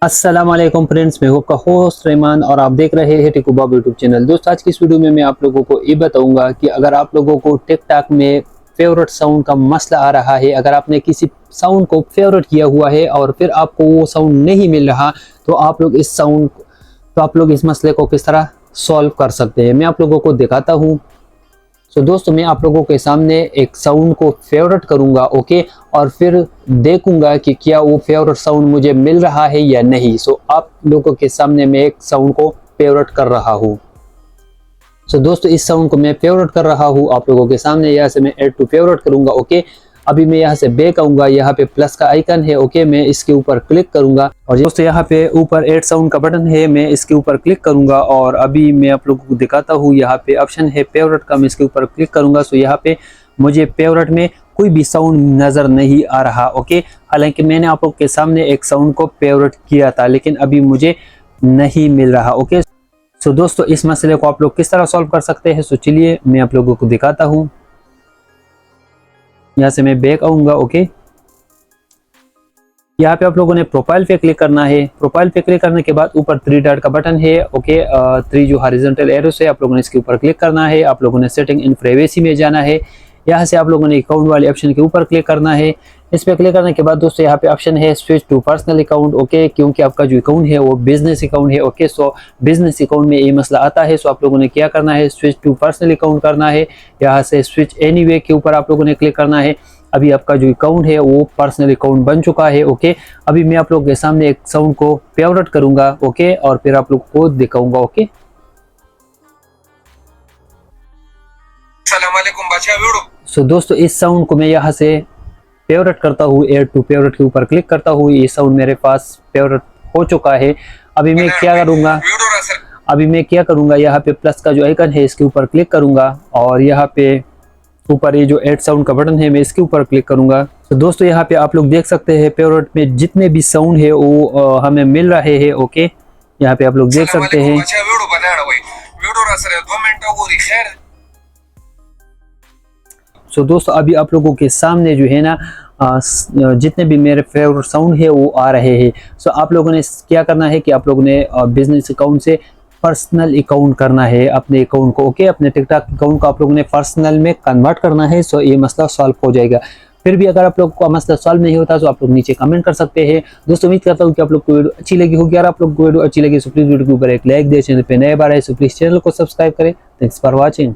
अस्सलाम वालेकुम फ्रेंड्स, मैं हूं आपका होस्ट रहमान और आप देख रहे हैं टेकूबाब यूट्यूब चैनल। दोस्तों, आज की इस वीडियो में मैं आप लोगों को ये बताऊंगा कि अगर आप लोगों को टिकटॉक में फेवरेट साउंड का मसला आ रहा है, अगर आपने किसी साउंड को फेवरेट किया हुआ है और फिर आपको वो साउंड नहीं मिल रहा, तो आप लोग इस मसले को किस तरह सॉल्व कर सकते हैं, मैं आप लोगों को दिखाता हूँ। दोस्तों, मैं आप लोगों के सामने एक साउंड को फेवरेट करूंगा, ओके, और फिर देखूंगा कि क्या वो फेवरेट साउंड मुझे मिल रहा है या नहीं। आप लोगों के सामने मैं एक साउंड को फेवरेट कर रहा हूँ। दोस्तों, इस साउंड को मैं फेवरेट कर रहा हूँ आप लोगों के सामने। यहाँ से मैं ऐड टू फेवरेट करूंगा, ओके। अभी मैं यहाँ से बैक आऊंगा, यहाँ पे प्लस का आइकन है, ओके, मैं इसके ऊपर क्लिक करूंगा और दोस्तों यहाँ पे ऊपर ऐड साउंड का बटन है, मैं इसके ऊपर क्लिक करूंगा और अभी मैं आप लोगों को दिखाता हूँ। यहाँ पे ऑप्शन है फेवरेट का, मैं इसके ऊपर क्लिक करूंगा। यहाँ पे मुझे फेवरेट में कोई भी साउंड नजर नहीं आ रहा, ओके। हालांकि मैंने आप लोग के सामने एक साउंड को फेवरेट किया था, लेकिन अभी मुझे नहीं मिल रहा, ओके। दोस्तों, इस मसले को आप लोग किस तरह सॉल्व कर सकते हैं, चलिए मैं आप लोगों को दिखाता हूँ। यहाँ से मैं बैक आऊंगा, ओके। यहाँ पे आप लोगों ने प्रोफाइल पे क्लिक करना है। प्रोफाइल पे क्लिक करने के बाद ऊपर 3 डॉट का बटन है, ओके। 3 जो हॉरिजॉन्टल एरोस है, आप लोगों ने इसके ऊपर क्लिक करना है। आप लोगों ने सेटिंग इन प्राइवेसी में जाना है। यहाँ से आप लोगों ने अकाउंट वाले ऑप्शन के ऊपर क्लिक करना है। इस पे क्लिक करने के बाद दोस्तों यहाँ पे ऑप्शन है switch to personal account, okay, क्योंकि आपका जो अकाउंट है वो बिजनेस अकाउंट है, ओके। बिजनेस अकाउंट में ये मसला आता है। आप लोगों ने क्या करना है, स्विच टू पर्सनल अकाउंट करना है। यहाँ से स्विच एनीवे के ऊपर आप लोगों ने क्लिक करना है। अभी आपका जो अकाउंट है वो पर्सनल अकाउंट बन चुका है, ओके। अभी मैं आप लोगों के सामने एक साउंड को फेवरेट करूंगा, ओके, और फिर आप लोग को दिखाऊंगा, ओके। दोस्तों, इस साउंड को मैं यहाँ से फेवरेट करता हूँ, ऐड टू फेवरेट के ऊपर क्लिक करता हूँ। ये साउंड मेरे पास फेवरेट हो चुका है। अभी मैं क्या करूंगा, यहाँ पे प्लस का जो आइकन है इसके ऊपर क्लिक करूंगा और यहाँ पे ऊपर ये जो ऐड साउंड का बटन है मैं इसके ऊपर क्लिक करूंगा। दोस्तों, यहाँ पे आप लोग देख सकते हैं फेवरेट में जितने भी साउंड है वो हमें मिल रहे हैं, ओके। यहाँ पे आप लोग देख सकते हैं। दोस्तों, अभी आप लोगों के सामने जो है ना जितने भी मेरे फेवरेट साउंड है वो आ रहे हैं। आप लोगों ने क्या करना है कि आप लोगों ने बिजनेस अकाउंट से पर्सनल अकाउंट करना है अपने अकाउंट को, ओके। अपने टिकटॉक अकाउंट को आप लोगों ने पर्सनल में कन्वर्ट करना है। ये मसला सॉल्व हो जाएगा। फिर भी अगर आप लोग को मसला सॉल्व नहीं होता तो आप लोग नीचे कमेंट कर सकते हैं। दोस्तों, उम्मीद करता हूँ कि आप लोग को वीडियो अच्छी लगी होगी। अगर आप लोग को वीडियो अच्छी लगी तो प्लीज वीडियो के ऊपर एक लाइक दे, चैनल पे नए बार है तो प्लीज चैनल को सब्सक्राइब करें। Thanks for watching.